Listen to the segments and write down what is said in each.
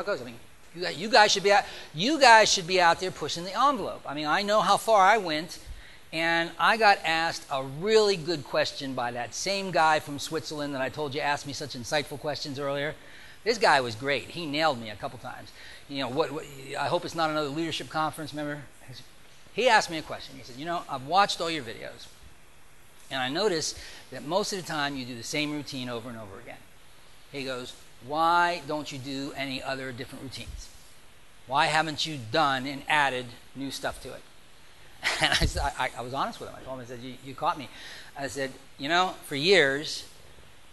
it goes. I mean, you guys should be out there pushing the envelope. I mean, I know how far I went, and I got asked a really good question by that same guy from Switzerland that I told you asked me such insightful questions earlier. This guy was great. He nailed me a couple times. You know, what I hope it's not another leadership conference, remember? He asked me a question. He said, you know, I've watched all your videos, and I notice that most of the time you do the same routine over and over again. He goes, why don't you do any other different routines? Why haven't you done and added new stuff to it? And I was honest with him. I told him, I said, you caught me. I said, you know, for years,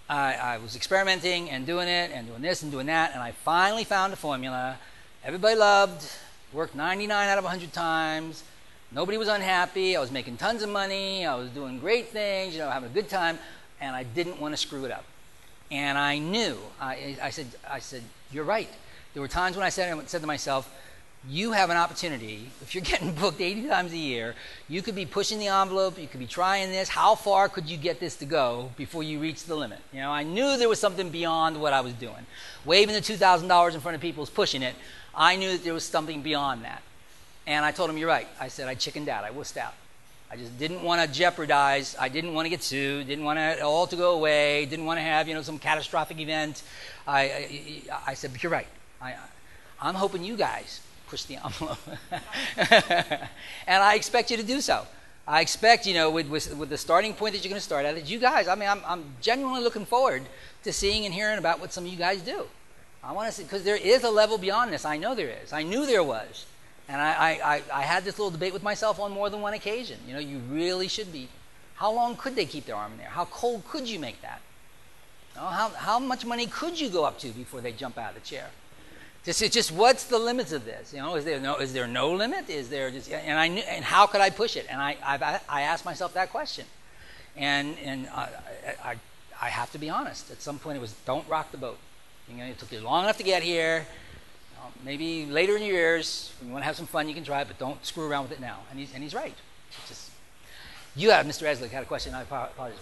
I was experimenting and doing it and doing this and doing that, and I finally found a formula everybody loved, worked 99 out of 100 times. Nobody was unhappy. I was making tons of money. I was doing great things, you know, having a good time, and I didn't want to screw it up. And I knew. I said, you're right. There were times when I said to myself, you have an opportunity. If you're getting booked 80 times a year, you could be pushing the envelope. You could be trying this. How far could you get this to go before you reach the limit? You know, I knew there was something beyond what I was doing. Waving the $2,000 in front of people is pushing it. I knew that there was something beyond that. And I told him, you're right. I said, I chickened out. I wussed out. I just didn't want to jeopardize. I didn't want to get sued. Didn't want it all to go away. Didn't want to have, you know, some catastrophic event. I said, but you're right. I'm hoping you guys push the envelope. And I expect you to do so. I expect, you know, with the starting point that you're going to start at, that you guys, I mean, I'm genuinely looking forward to seeing and hearing about what some of you guys do. I want to see, because there is a level beyond this. I know there is. I knew there was. And I had this little debate with myself on more than one occasion. You know, you really should be. How long could they keep their arm in there? How cold could you make that? You know, how much money could you go up to before they jump out of the chair? Just what's the limits of this? You know, is there no limit? Is there just, and how could I push it? And I asked myself that question. And I have to be honest. At some point it was, don't rock the boat. You know, it took you long enough to get here. Maybe later in your years, when you want to have some fun, you can try it, but don't screw around with it now. And he's right. It's just, you have, Mr. Eslick, had a question. I apologize.